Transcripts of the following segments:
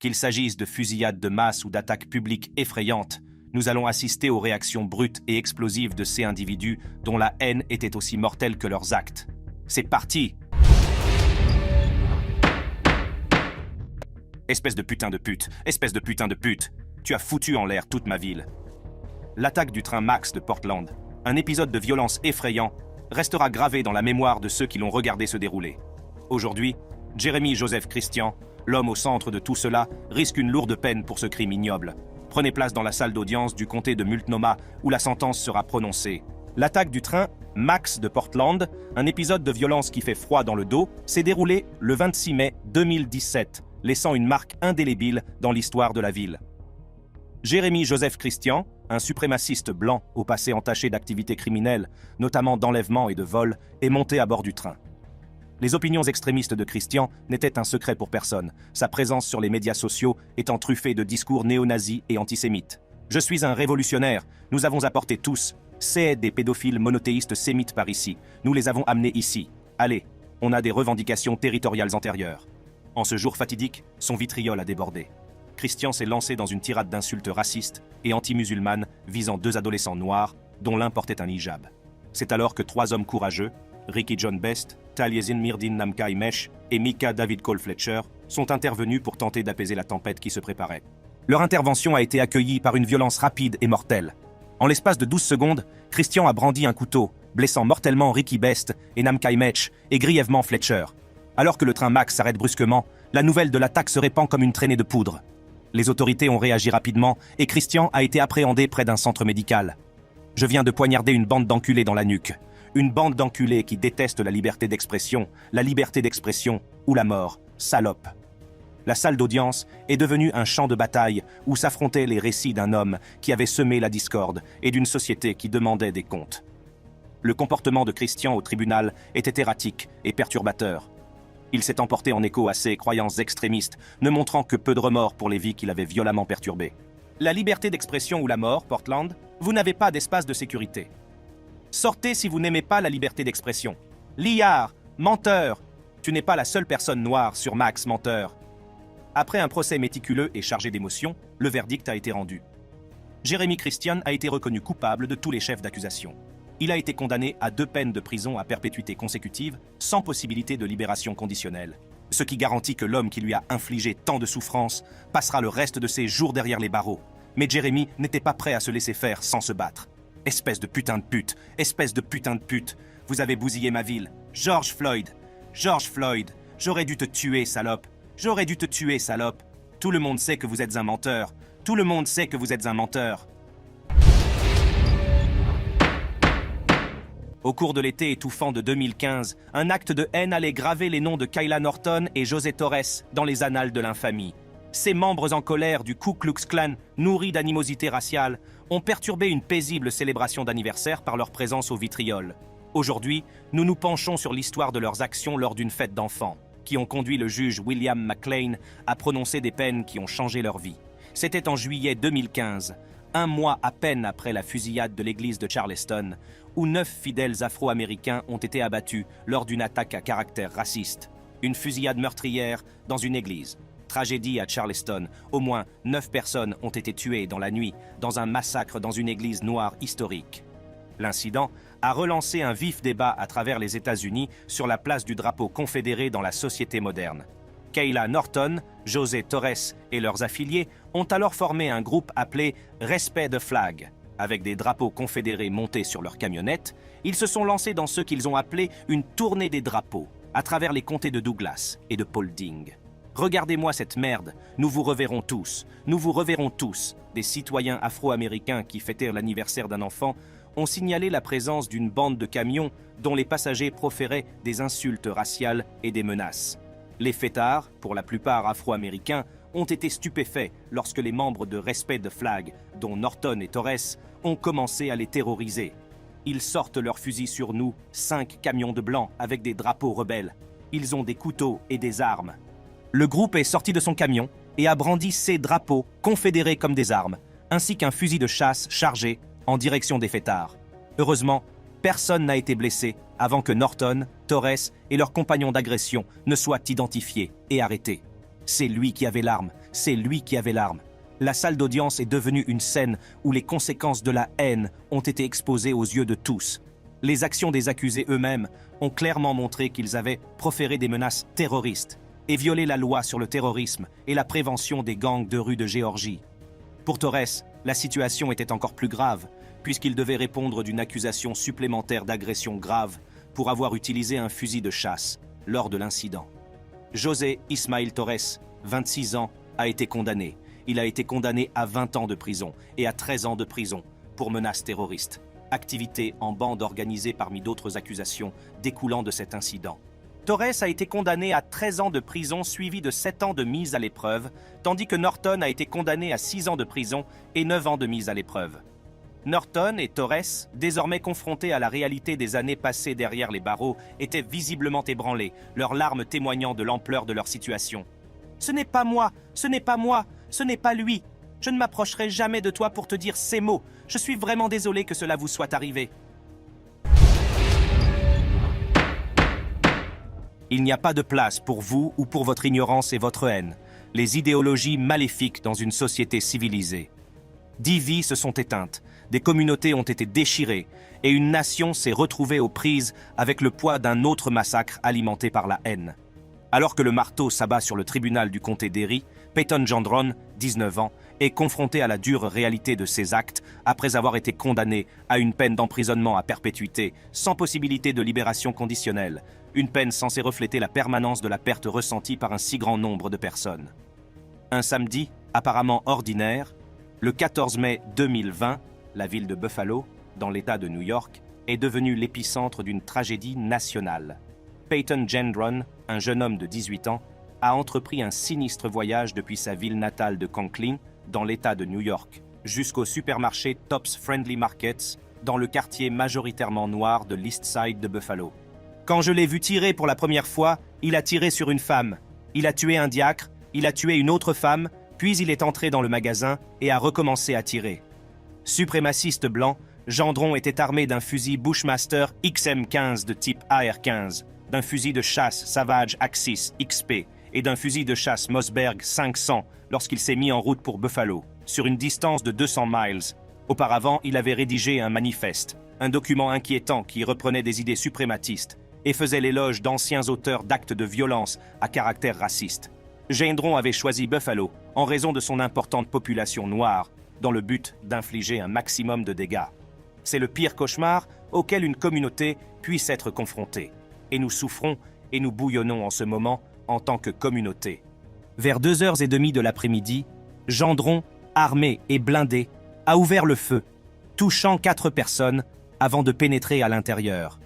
Qu'il s'agisse de fusillades de masse ou d'attaques publiques effrayantes, nous allons assister aux réactions brutes et explosives de ces individus dont la haine était aussi mortelle que leurs actes. C'est parti! Espèce de putain de pute, espèce de putain de pute, tu as foutu en l'air toute ma ville. L'attaque du train Max de Portland, un épisode de violence effrayant, restera gravé dans la mémoire de ceux qui l'ont regardé se dérouler. Aujourd'hui, Jeremy Joseph Christian, l'homme au centre de tout cela, risque une lourde peine pour ce crime ignoble. Prenez place dans la salle d'audience du comté de Multnomah où la sentence sera prononcée. L'attaque du train Max de Portland, un épisode de violence qui fait froid dans le dos, s'est déroulé le 26 mai 2017, laissant une marque indélébile dans l'histoire de la ville. Jeremy Joseph Christian, un suprémaciste blanc au passé entaché d'activités criminelles, notamment d'enlèvement et de vol, est monté à bord du train. Les opinions extrémistes de Christian n'étaient un secret pour personne, sa présence sur les médias sociaux étant truffée de discours néo-nazis et antisémites. « Je suis un révolutionnaire, nous avons apporté tous, c'est des pédophiles monothéistes sémites par ici, nous les avons amenés ici. Allez, on a des revendications territoriales antérieures. » En ce jour fatidique, son vitriol a débordé. Christian s'est lancé dans une tirade d'insultes racistes et anti-musulmanes visant 2 adolescents noirs, dont l'un portait un hijab. C'est alors que 3 hommes courageux, Ricky John Best, Taliesin Mirdin Namkai Mesh et Mika David Cole Fletcher, sont intervenus pour tenter d'apaiser la tempête qui se préparait. Leur intervention a été accueillie par une violence rapide et mortelle. En l'espace de 12 secondes, Christian a brandi un couteau, blessant mortellement Ricky Best et Namkai Mesh et grièvement Fletcher. Alors que le train Max s'arrête brusquement, la nouvelle de l'attaque se répand comme une traînée de poudre. Les autorités ont réagi rapidement et Christian a été appréhendé près d'un centre médical. Je viens de poignarder une bande d'enculés dans la nuque. Une bande d'enculés qui détestent la liberté d'expression ou la mort, salope. La salle d'audience est devenue un champ de bataille où s'affrontaient les récits d'un homme qui avait semé la discorde et d'une société qui demandait des comptes. Le comportement de Christian au tribunal était erratique et perturbateur. Il s'est emporté en écho à ses croyances extrémistes, ne montrant que peu de remords pour les vies qu'il avait violemment perturbées. La liberté d'expression ou la mort, Portland, vous n'avez pas d'espace de sécurité. Sortez si vous n'aimez pas la liberté d'expression. Liard, menteur, tu n'es pas la seule personne noire sur Max, menteur. Après un procès méticuleux et chargé d'émotions, le verdict a été rendu. Jeremy Christian a été reconnu coupable de tous les chefs d'accusation. Il a été condamné à 2 peines de prison à perpétuité consécutive, sans possibilité de libération conditionnelle. Ce qui garantit que l'homme qui lui a infligé tant de souffrances passera le reste de ses jours derrière les barreaux. Mais Jeremy n'était pas prêt à se laisser faire sans se battre. Espèce de putain de pute, espèce de putain de pute, vous avez bousillé ma ville. George Floyd, j'aurais dû te tuer, salope. J'aurais dû te tuer, salope. Tout le monde sait que vous êtes un menteur. Tout le monde sait que vous êtes un menteur. Au cours de l'été étouffant de 2015, un acte de haine allait graver les noms de Kayla Norton et José Torres dans les annales de l'infamie. Ces membres en colère du Ku Klux Klan, nourris d'animosité raciale, ont perturbé une paisible célébration d'anniversaire par leur présence au vitriol. Aujourd'hui, nous nous penchons sur l'histoire de leurs actions lors d'une fête d'enfants, qui ont conduit le juge William McLean à prononcer des peines qui ont changé leur vie. C'était en juillet 2015, 1 mois à peine après la fusillade de l'église de Charleston, où 9 fidèles afro-américains ont été abattus lors d'une attaque à caractère raciste. Une fusillade meurtrière dans une église. Tragédie à Charleston, au moins 9 personnes ont été tuées dans la nuit dans un massacre dans une église noire historique. L'incident a relancé un vif débat à travers les États-Unis sur la place du drapeau confédéré dans la société moderne. Kayla Norton, José Torres et leurs affiliés ont alors formé un groupe appelé « Respect the Flag ». Avec des drapeaux confédérés montés sur leurs camionnettes, ils se sont lancés dans ce qu'ils ont appelé une tournée des drapeaux, à travers les comtés de Douglas et de Paulding. Regardez-moi cette merde, nous vous reverrons tous, des citoyens afro-américains qui fêtèrent l'anniversaire d'un enfant ont signalé la présence d'une bande de camions dont les passagers proféraient des insultes raciales et des menaces. Les fêtards, pour la plupart afro-américains, ont été stupéfaits lorsque les membres de Respect the Flag, dont Norton et Torres, ont commencé à les terroriser. Ils sortent leurs fusils sur nous, 5 camions de blancs avec des drapeaux rebelles. Ils ont des couteaux et des armes. Le groupe est sorti de son camion et a brandi ses drapeaux confédérés comme des armes, ainsi qu'un fusil de chasse chargé en direction des fêtards. Heureusement, personne n'a été blessé avant que Norton, Torres et leurs compagnons d'agression ne soient identifiés et arrêtés. C'est lui qui avait l'arme, c'est lui qui avait l'arme. La salle d'audience est devenue une scène où les conséquences de la haine ont été exposées aux yeux de tous. Les actions des accusés eux-mêmes ont clairement montré qu'ils avaient proféré des menaces terroristes et violé la loi sur le terrorisme et la prévention des gangs de rue de Géorgie. Pour Torres, la situation était encore plus grave, puisqu'il devait répondre d'une accusation supplémentaire d'agression grave pour avoir utilisé un fusil de chasse lors de l'incident. José Ismael Torres, 26 ans, a été condamné. Il a été condamné à 20 ans de prison et à 13 ans de prison pour menaces terroristes, activité en bande organisée parmi d'autres accusations découlant de cet incident. Torres a été condamné à 13 ans de prison suivi de 7 ans de mise à l'épreuve, tandis que Norton a été condamné à 6 ans de prison et 9 ans de mise à l'épreuve. Norton et Torres, désormais confrontés à la réalité des années passées derrière les barreaux, étaient visiblement ébranlés, leurs larmes témoignant de l'ampleur de leur situation. « Ce n'est pas moi, ce n'est pas moi, ce n'est pas lui. Je ne m'approcherai jamais de toi pour te dire ces mots. Je suis vraiment désolé que cela vous soit arrivé. » Il n'y a pas de place pour vous ou pour votre ignorance et votre haine, les idéologies maléfiques dans une société civilisée. 10 vies se sont éteintes, des communautés ont été déchirées et une nation s'est retrouvée aux prises avec le poids d'un autre massacre alimenté par la haine. Alors que le marteau s'abat sur le tribunal du comté d'Erie, Peyton Gendron, 19 ans, est confronté à la dure réalité de ses actes après avoir été condamné à une peine d'emprisonnement à perpétuité sans possibilité de libération conditionnelle, une peine censée refléter la permanence de la perte ressentie par un si grand nombre de personnes. Un samedi, apparemment ordinaire, le 14 mai 2020, la ville de Buffalo, dans l'État de New York, est devenue l'épicentre d'une tragédie nationale. Peyton Gendron, un jeune homme de 18 ans, a entrepris un sinistre voyage depuis sa ville natale de Conklin, dans l'État de New York, jusqu'au supermarché Tops Friendly Markets, dans le quartier majoritairement noir de l'East Side de Buffalo. Quand je l'ai vu tirer pour la première fois, il a tiré sur une femme. Il a tué un diacre, il a tué une autre femme, puis il est entré dans le magasin et a recommencé à tirer. Suprémaciste blanc, Gendron était armé d'un fusil Bushmaster XM15 de type AR-15, d'un fusil de chasse Savage Axis XP et d'un fusil de chasse Mossberg 500 lorsqu'il s'est mis en route pour Buffalo, sur une distance de 200 miles. Auparavant, il avait rédigé un manifeste, un document inquiétant qui reprenait des idées suprématistes et faisait l'éloge d'anciens auteurs d'actes de violence à caractère raciste. Gendron avait choisi Buffalo en raison de son importante population noire, dans le but d'infliger un maximum de dégâts. C'est le pire cauchemar auquel une communauté puisse être confrontée. Et nous souffrons et nous bouillonnons en ce moment en tant que communauté. Vers 2h30 de l'après-midi, Gendron, armé et blindé, a ouvert le feu, touchant 4 personnes avant de pénétrer à l'intérieur.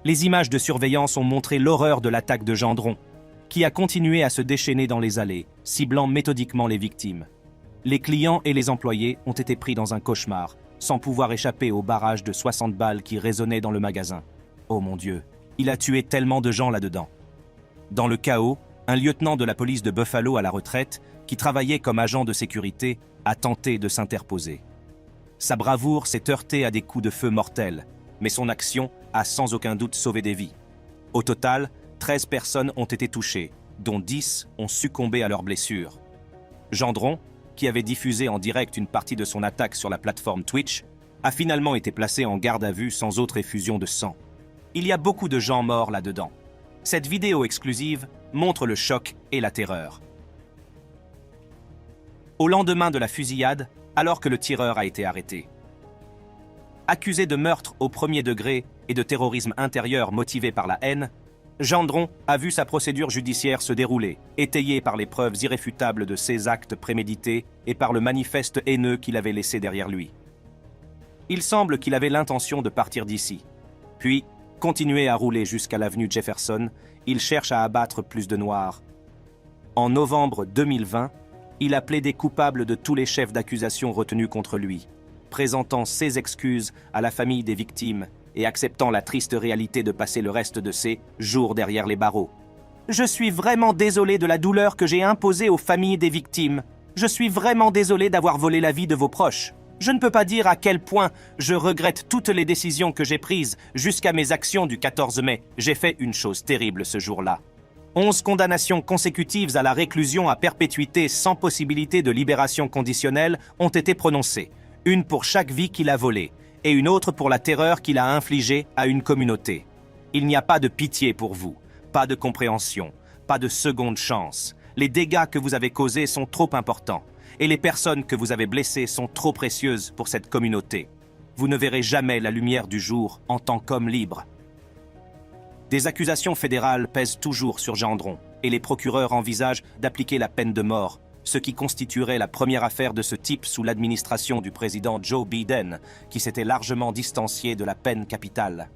Les images de surveillance ont montré l'horreur de l'attaque de Gendron, qui a continué à se déchaîner dans les allées, ciblant méthodiquement les victimes. Les clients et les employés ont été pris dans un cauchemar, sans pouvoir échapper au barrage de 60 balles qui résonnait dans le magasin. Oh mon Dieu, il a tué tellement de gens là-dedans. Dans le chaos, un lieutenant de la police de Buffalo à la retraite, qui travaillait comme agent de sécurité, a tenté de s'interposer. Sa bravoure s'est heurtée à des coups de feu mortels, mais son action a sans aucun doute sauvé des vies. Au total, 13 personnes ont été touchées, dont 10 ont succombé à leurs blessures. Gendron, qui avait diffusé en direct une partie de son attaque sur la plateforme Twitch, a finalement été placé en garde à vue sans autre effusion de sang. Il y a beaucoup de gens morts là-dedans. Cette vidéo exclusive montre le choc et la terreur. Au lendemain de la fusillade, alors que le tireur a été arrêté. Accusé de meurtre au premier degré et de terrorisme intérieur motivé par la haine, Gendron a vu sa procédure judiciaire se dérouler, étayée par les preuves irréfutables de ses actes prémédités et par le manifeste haineux qu'il avait laissé derrière lui. Il semble qu'il avait l'intention de partir d'ici. Puis, continuer à rouler jusqu'à l'avenue Jefferson, il cherche à abattre plus de Noirs. En novembre 2020, il a plaidé coupable de tous les chefs d'accusation retenus contre lui, présentant ses excuses à la famille des victimes et acceptant la triste réalité de passer le reste de ses jours derrière les barreaux. « Je suis vraiment désolé de la douleur que j'ai imposée aux familles des victimes. Je suis vraiment désolé d'avoir volé la vie de vos proches. Je ne peux pas dire à quel point je regrette toutes les décisions que j'ai prises jusqu'à mes actions du 14 mai. J'ai fait une chose terrible ce jour-là. 11 condamnations consécutives à la réclusion à perpétuité sans possibilité de libération conditionnelle ont été prononcées, une pour chaque vie qu'il a volée, et une autre pour la terreur qu'il a infligée à une communauté. Il n'y a pas de pitié pour vous, pas de compréhension, pas de seconde chance. Les dégâts que vous avez causés sont trop importants, et les personnes que vous avez blessées sont trop précieuses pour cette communauté. Vous ne verrez jamais la lumière du jour en tant qu'homme libre. Des accusations fédérales pèsent toujours sur Gendron, et les procureurs envisagent d'appliquer la peine de mort, ce qui constituerait la première affaire de ce type sous l'administration du président Joe Biden, qui s'était largement distancié de la peine capitale.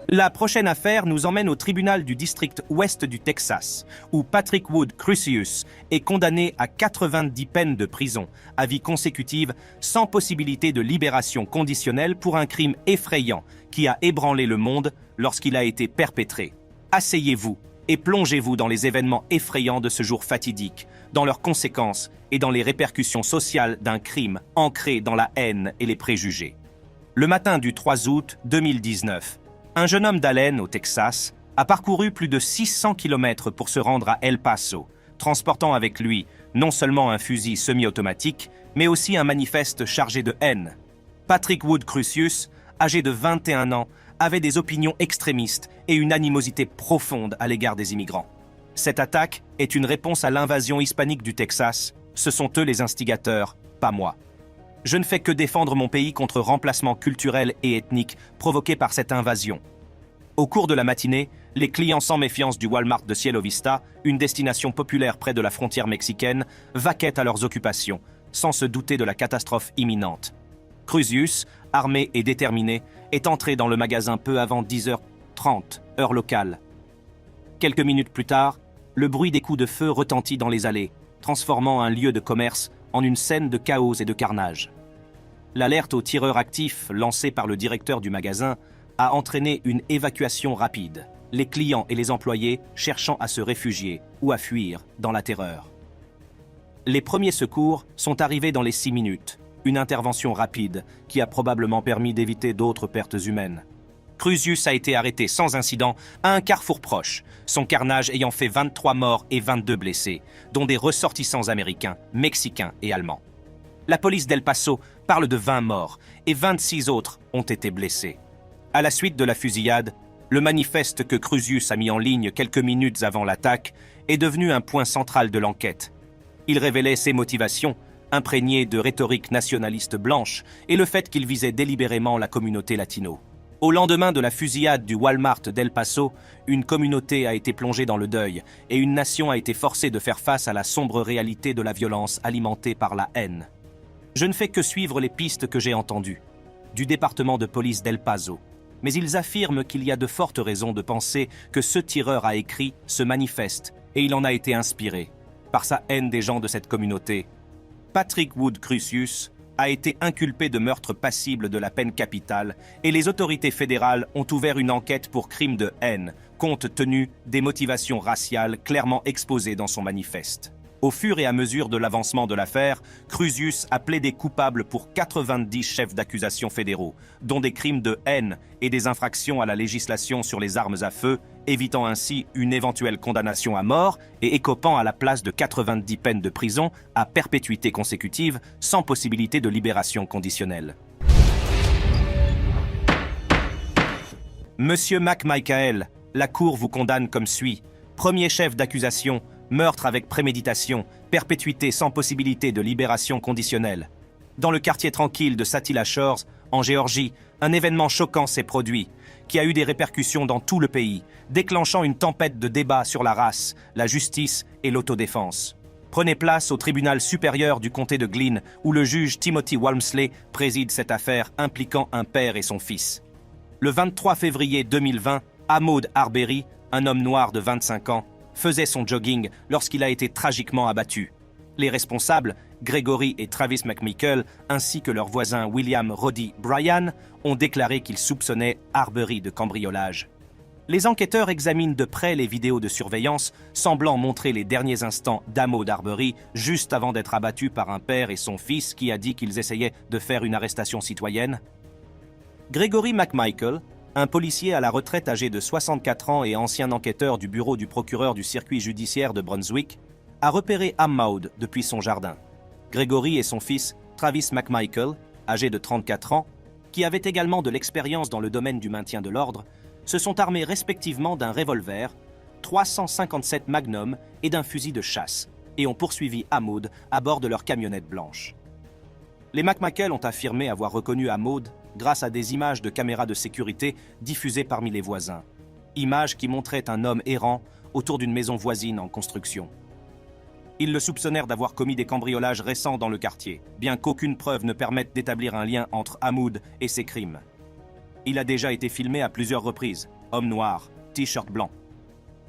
La prochaine affaire nous emmène au tribunal du district ouest du Texas, où Patrick Wood Crusius est condamné à 90 peines de prison, à vie consécutive, sans possibilité de libération conditionnelle pour un crime effrayant qui a ébranlé le monde lorsqu'il a été perpétré. Asseyez-vous et plongez-vous dans les événements effrayants de ce jour fatidique, dans leurs conséquences et dans les répercussions sociales d'un crime ancré dans la haine et les préjugés. Le matin du 3 août 2019, un jeune homme d'Allen, au Texas, a parcouru plus de 600 km pour se rendre à El Paso, transportant avec lui non seulement un fusil semi-automatique, mais aussi un manifeste chargé de haine. Patrick Wood Crusius, âgé de 21 ans, avait des opinions extrémistes et une animosité profonde à l'égard des immigrants. Cette attaque est une réponse à l'invasion hispanique du Texas. Ce sont eux les instigateurs, pas moi. Je ne fais que défendre mon pays contre remplacement culturel et ethnique provoqué par cette invasion. Au cours de la matinée, les clients sans méfiance du Walmart de Cielo Vista, une destination populaire près de la frontière mexicaine, vaquaient à leurs occupations, sans se douter de la catastrophe imminente. Crusius, armé et déterminé, est entré dans le magasin peu avant 10h30, heure locale. Quelques minutes plus tard, le bruit des coups de feu retentit dans les allées, transformant un lieu de commerce en une scène de chaos et de carnage. L'alerte aux tireurs actifs lancée par le directeur du magasin a entraîné une évacuation rapide, les clients et les employés cherchant à se réfugier ou à fuir dans la terreur. Les premiers secours sont arrivés dans les 6 minutes, une intervention rapide qui a probablement permis d'éviter d'autres pertes humaines. Crusius a été arrêté sans incident à un carrefour proche, son carnage ayant fait 23 morts et 22 blessés, dont des ressortissants américains, mexicains et allemands. La police d'El Paso parle de 20 morts et 26 autres ont été blessés. À la suite de la fusillade, le manifeste que Crusius a mis en ligne quelques minutes avant l'attaque est devenu un point central de l'enquête. Il révélait ses motivations, imprégnées de rhétorique nationaliste blanche, et le fait qu'il visait délibérément la communauté latino. Au lendemain de la fusillade du Walmart d'El Paso, une communauté a été plongée dans le deuil et une nation a été forcée de faire face à la sombre réalité de la violence alimentée par la haine. Je ne fais que suivre les pistes que j'ai entendues, du département de police d'El Paso, mais ils affirment qu'il y a de fortes raisons de penser que ce tireur a écrit ce manifeste et il en a été inspiré par sa haine des gens de cette communauté. Patrick Wood Crusius a été inculpé de meurtre passible de la peine capitale et les autorités fédérales ont ouvert une enquête pour crime de haine, compte tenu des motivations raciales clairement exposées dans son manifeste. Au fur et à mesure de l'avancement de l'affaire, Crusius a plaidé coupable pour 90 chefs d'accusation fédéraux, dont des crimes de haine et des infractions à la législation sur les armes à feu, évitant ainsi une éventuelle condamnation à mort et écopant à la place de 90 peines de prison à perpétuité consécutive sans possibilité de libération conditionnelle. Monsieur McMichael, la Cour vous condamne comme suit. Premier chef d'accusation, meurtre avec préméditation, perpétuité sans possibilité de libération conditionnelle. Dans le quartier tranquille de Satilla Shores, en Géorgie, un événement choquant s'est produit, qui a eu des répercussions dans tout le pays, déclenchant une tempête de débats sur la race, la justice et l'autodéfense. Prenez place au tribunal supérieur du comté de Glynn, où le juge Timothy Walmsley préside cette affaire impliquant un père et son fils. Le 23 février 2020, Ahmaud Arbery, un homme noir de 25 ans, faisait son jogging lorsqu'il a été tragiquement abattu. Les responsables, Gregory et Travis McMichael, ainsi que leur voisin William Roddy Bryan, ont déclaré qu'ils soupçonnaient Arbery de cambriolage. Les enquêteurs examinent de près les vidéos de surveillance, semblant montrer les derniers instants d'Ahmaud Arbery juste avant d'être abattu par un père et son fils qui a dit qu'ils essayaient de faire une arrestation citoyenne. Gregory McMichael, Un policier à la retraite âgé de 64 ans et ancien enquêteur du bureau du procureur du circuit judiciaire de Brunswick a repéré Ahmaud depuis son jardin. Gregory et son fils, Travis McMichael, âgé de 34 ans, qui avaient également de l'expérience dans le domaine du maintien de l'ordre, se sont armés respectivement d'un revolver, 357 Magnum et d'un fusil de chasse, et ont poursuivi Ahmaud à bord de leur camionnette blanche. Les McMichael ont affirmé avoir reconnu Ahmaud grâce à des images de caméras de sécurité diffusées parmi les voisins. Images qui montraient un homme errant autour d'une maison voisine en construction. Ils le soupçonnèrent d'avoir commis des cambriolages récents dans le quartier, bien qu'aucune preuve ne permette d'établir un lien entre Ahmaud et ses crimes. Il a déjà été filmé à plusieurs reprises, homme noir, t-shirt blanc.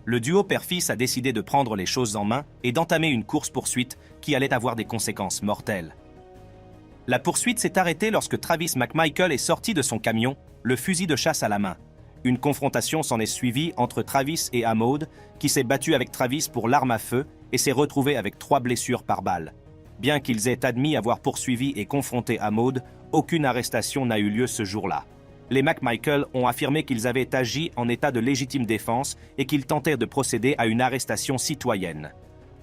Le duo père-fils a décidé de prendre les choses en main et d'entamer une course-poursuite qui allait avoir des conséquences mortelles. La poursuite s'est arrêtée lorsque Travis McMichael est sorti de son camion, le fusil de chasse à la main. Une confrontation s'en est suivie entre Travis et Ahmaud, qui s'est battu avec Travis pour l'arme à feu et s'est retrouvé avec 3 blessures par balle. Bien qu'ils aient admis avoir poursuivi et confronté Ahmaud, aucune arrestation n'a eu lieu ce jour-là. Les McMichael ont affirmé qu'ils avaient agi en état de légitime défense et qu'ils tentèrent de procéder à une arrestation citoyenne.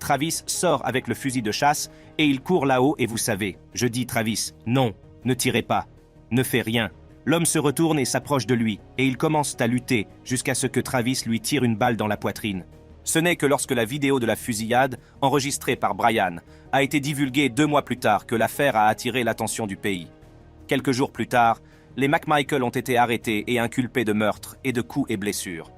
Travis sort avec le fusil de chasse et il court là-haut et vous savez, je dis Travis, non, ne tirez pas, ne fais rien. L'homme se retourne et s'approche de lui et ils commencent à lutter jusqu'à ce que Travis lui tire une balle dans la poitrine. Ce n'est que lorsque la vidéo de la fusillade, enregistrée par Brian, a été divulguée 2 mois plus tard que l'affaire a attiré l'attention du pays. Quelques jours plus tard, les McMichael ont été arrêtés et inculpés de meurtre et de coups et blessures.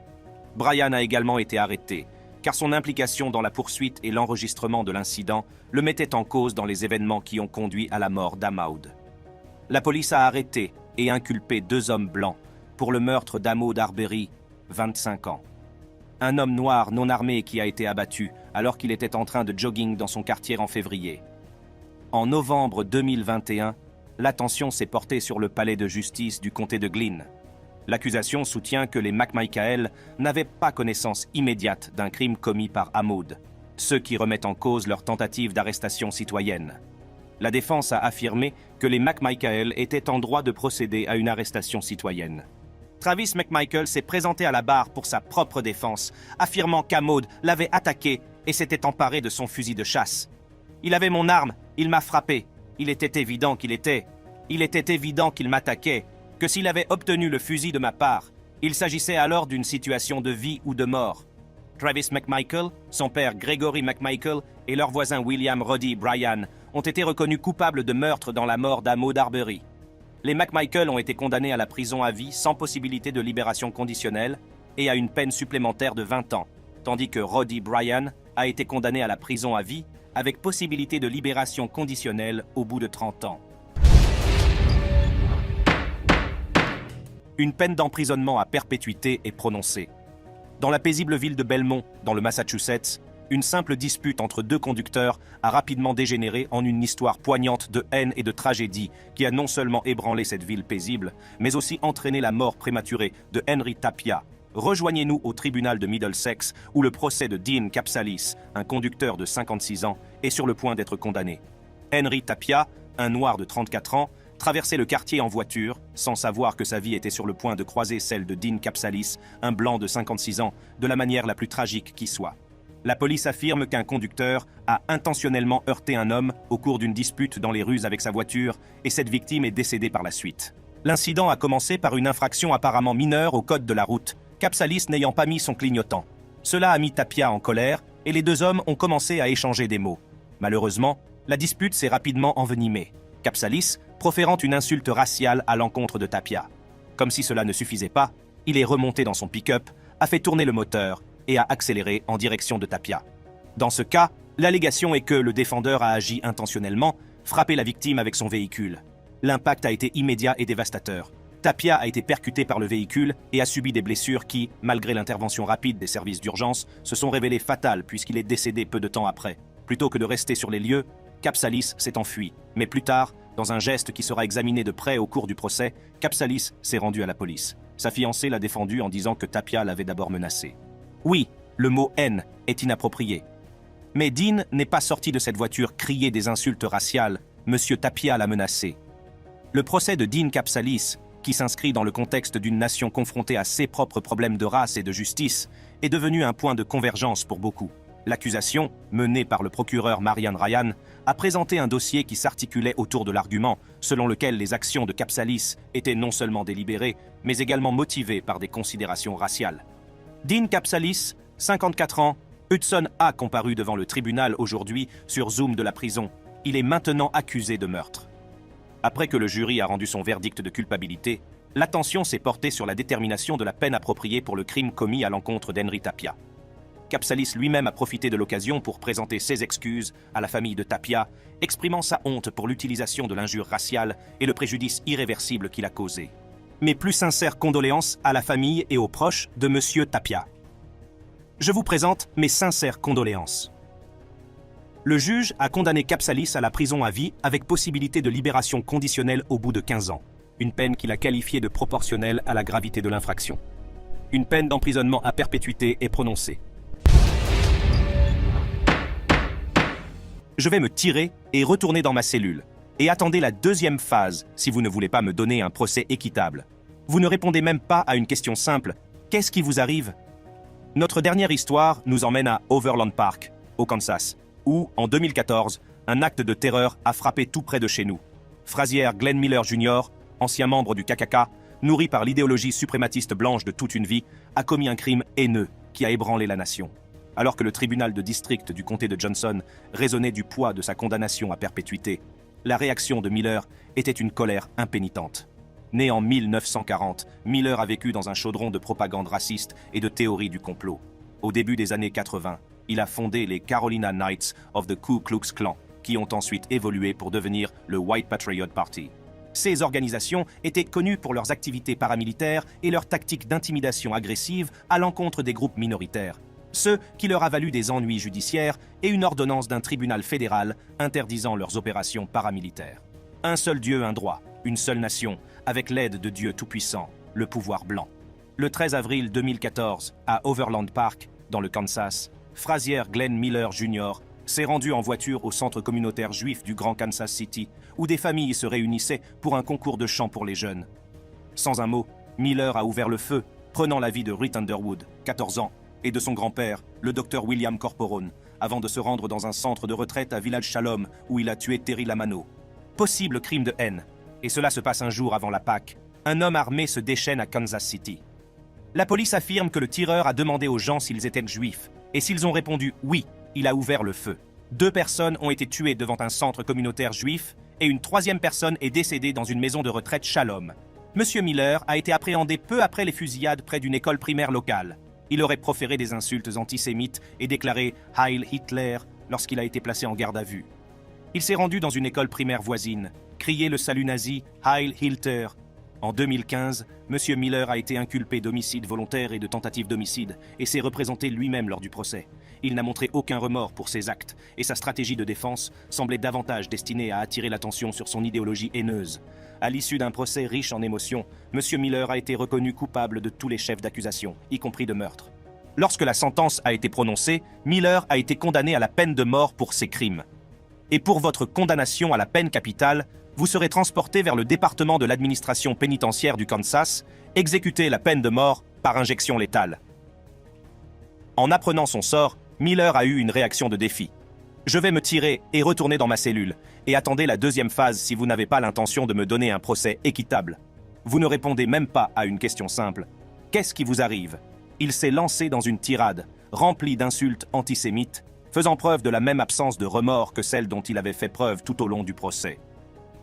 Brian a également été arrêté, car son implication dans la poursuite et l'enregistrement de l'incident le mettait en cause dans les événements qui ont conduit à la mort d'Ahmaud. La police a arrêté et inculpé 2 hommes blancs pour le meurtre d'Ahmaud Arbery, 25 ans. Un homme noir non armé qui a été abattu alors qu'il était en train de jogging dans son quartier en février. En novembre 2021, l'attention s'est portée sur le palais de justice du comté de Glynn. L'accusation soutient que les McMichael n'avaient pas connaissance immédiate d'un crime commis par Ahmaud, ce qui remet en cause leur tentative d'arrestation citoyenne. La défense a affirmé que les McMichael étaient en droit de procéder à une arrestation citoyenne. Travis McMichael s'est présenté à la barre pour sa propre défense, affirmant qu'Ahmaud l'avait attaqué et s'était emparé de son fusil de chasse. « Il avait mon arme, il m'a frappé. Il était évident qu'il m'attaquait, que s'il avait obtenu le fusil de ma part, il s'agissait alors d'une situation de vie ou de mort. » Travis McMichael, son père Gregory McMichael et leur voisin William Roddy Bryan ont été reconnus coupables de meurtre dans la mort d'Ahmaud Arbery. Les McMichael ont été condamnés à la prison à vie sans possibilité de libération conditionnelle et à une peine supplémentaire de 20 ans, tandis que Roddy Bryan a été condamné à la prison à vie avec possibilité de libération conditionnelle au bout de 30 ans. Une peine d'emprisonnement à perpétuité est prononcée. Dans la paisible ville de Belmont, dans le Massachusetts, une simple dispute entre 2 conducteurs a rapidement dégénéré en une histoire poignante de haine et de tragédie qui a non seulement ébranlé cette ville paisible, mais aussi entraîné la mort prématurée de Henry Tapia. Rejoignez-nous au tribunal de Middlesex où le procès de Dean Capsalis, un conducteur de 56 ans, est sur le point d'être condamné. Henry Tapia, un noir de 34 ans, traversait le quartier en voiture, sans savoir que sa vie était sur le point de croiser celle de Dean Capsalis, un blanc de 56 ans, de la manière la plus tragique qui soit. La police affirme qu'un conducteur a intentionnellement heurté un homme au cours d'une dispute dans les rues avec sa voiture et cette victime est décédée par la suite. L'incident a commencé par une infraction apparemment mineure au code de la route, Capsalis n'ayant pas mis son clignotant. Cela a mis Tapia en colère et les 2 hommes ont commencé à échanger des mots. Malheureusement, la dispute s'est rapidement envenimée. Capsalis proférant une insulte raciale à l'encontre de Tapia. Comme si cela ne suffisait pas, il est remonté dans son pick-up, a fait tourner le moteur et a accéléré en direction de Tapia. Dans ce cas, l'allégation est que le défendeur a agi intentionnellement, frappé la victime avec son véhicule. L'impact a été immédiat et dévastateur. Tapia a été percuté par le véhicule et a subi des blessures qui, malgré l'intervention rapide des services d'urgence, se sont révélées fatales puisqu'il est décédé peu de temps après. Plutôt que de rester sur les lieux, Capsalis s'est enfui. Mais plus tard, dans un geste qui sera examiné de près au cours du procès, Capsalis s'est rendu à la police. Sa fiancée l'a défendu en disant que Tapia l'avait d'abord menacé. Oui, le mot « haine » est inapproprié. Mais Dean n'est pas sorti de cette voiture crier des insultes raciales. Monsieur Tapia l'a menacé. Le procès de Dean Capsalis, qui s'inscrit dans le contexte d'une nation confrontée à ses propres problèmes de race et de justice, est devenu un point de convergence pour beaucoup. L'accusation, menée par le procureur Marian Ryan, a présenté un dossier qui s'articulait autour de l'argument selon lequel les actions de Kapsalis étaient non seulement délibérées, mais également motivées par des considérations raciales. Dean Kapsalis, 54 ans, Hudson a comparu devant le tribunal aujourd'hui sur Zoom de la prison. Il est maintenant accusé de meurtre. Après que le jury a rendu son verdict de culpabilité, l'attention s'est portée sur la détermination de la peine appropriée pour le crime commis à l'encontre d'Henry Tapia. Kapsalis lui-même a profité de l'occasion pour présenter ses excuses à la famille de Tapia, exprimant sa honte pour l'utilisation de l'injure raciale et le préjudice irréversible qu'il a causé. Mes plus sincères condoléances à la famille et aux proches de Monsieur Tapia. Je vous présente mes sincères condoléances. Le juge a condamné Kapsalis à la prison à vie avec possibilité de libération conditionnelle au bout de 15 ans, une peine qu'il a qualifiée de proportionnelle à la gravité de l'infraction. Une peine d'emprisonnement à perpétuité est prononcée. Je vais me tirer et retourner dans ma cellule. Et attendez la deuxième phase si vous ne voulez pas me donner un procès équitable. Vous ne répondez même pas à une question simple. Qu'est-ce qui vous arrive? Notre dernière histoire nous emmène à Overland Park, au Kansas, où, en 2014, un acte de terreur a frappé tout près de chez nous. Frazier Glenn Miller Jr., ancien membre du KKK, nourri par l'idéologie suprématiste blanche de toute une vie, a commis un crime haineux qui a ébranlé la nation. Alors que le tribunal de district du comté de Johnson raisonnait du poids de sa condamnation à perpétuité, la réaction de Miller était une colère impénitente. Né en 1940, Miller a vécu dans un chaudron de propagande raciste et de théorie du complot. Au début des années 80, il a fondé les Carolina Knights of the Ku Klux Klan, qui ont ensuite évolué pour devenir le White Patriot Party. Ces organisations étaient connues pour leurs activités paramilitaires et leurs tactiques d'intimidation agressive à l'encontre des groupes minoritaires, ce qui leur a valu des ennuis judiciaires et une ordonnance d'un tribunal fédéral interdisant leurs opérations paramilitaires. Un seul Dieu, un droit, une seule nation, avec l'aide de Dieu Tout-Puissant, le pouvoir blanc. Le 13 avril 2014, à Overland Park, dans le Kansas, Frazier Glenn Miller Jr. s'est rendu en voiture au centre communautaire juif du Grand Kansas City, où des familles se réunissaient pour un concours de chant pour les jeunes. Sans un mot, Miller a ouvert le feu, prenant la vie de Ruth Underwood, 14 ans, et de son grand-père, le docteur William Corporone, avant de se rendre dans un centre de retraite à Village Shalom, où il a tué Terry Lamano. Possible crime de haine. Et cela se passe un jour avant la Pâque. Un homme armé se déchaîne à Kansas City. La police affirme que le tireur a demandé aux gens s'ils étaient juifs, et s'ils ont répondu oui, il a ouvert le feu. 2 personnes ont été tuées devant un centre communautaire juif, et une 3e personne est décédée dans une maison de retraite Shalom. Monsieur Miller a été appréhendé peu après les fusillades près d'une école primaire locale. Il aurait proféré des insultes antisémites et déclaré « Heil Hitler » lorsqu'il a été placé en garde à vue. Il s'est rendu dans une école primaire voisine, crié le salut nazi « Heil Hitler ». En 2015, M. Miller a été inculpé d'homicide volontaire et de tentative d'homicide et s'est représenté lui-même lors du procès. Il n'a montré aucun remords pour ses actes et sa stratégie de défense semblait davantage destinée à attirer l'attention sur son idéologie haineuse. À l'issue d'un procès riche en émotions, M. Miller a été reconnu coupable de tous les chefs d'accusation, y compris de meurtre. Lorsque la sentence a été prononcée, Miller a été condamné à la peine de mort pour ses crimes. Et pour votre condamnation à la peine capitale, vous serez transporté vers le département de l'administration pénitentiaire du Kansas, exécuter la peine de mort par injection létale. En apprenant son sort, Miller a eu une réaction de défi. Je vais me tirer et retourner dans ma cellule, et attendez la deuxième phase si vous n'avez pas l'intention de me donner un procès équitable. Vous ne répondez même pas à une question simple. Qu'est-ce qui vous arrive? Il s'est lancé dans une tirade, remplie d'insultes antisémites, faisant preuve de la même absence de remords que celle dont il avait fait preuve tout au long du procès.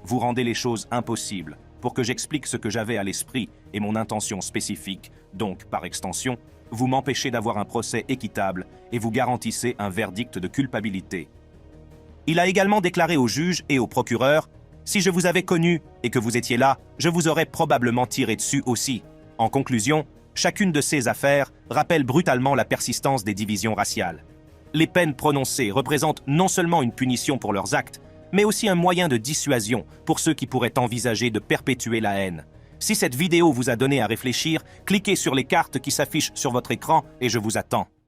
Vous rendez les choses impossibles pour que j'explique ce que j'avais à l'esprit et mon intention spécifique, donc, par extension, vous m'empêchez d'avoir un procès équitable et vous garantissez un verdict de culpabilité. Il a également déclaré au juge et au procureur « Si je vous avais connu et que vous étiez là, je vous aurais probablement tiré dessus aussi. » En conclusion, chacune de ces affaires rappelle brutalement la persistance des divisions raciales. Les peines prononcées représentent non seulement une punition pour leurs actes, mais aussi un moyen de dissuasion pour ceux qui pourraient envisager de perpétuer la haine. Si cette vidéo vous a donné à réfléchir, cliquez sur les cartes qui s'affichent sur votre écran et je vous attends.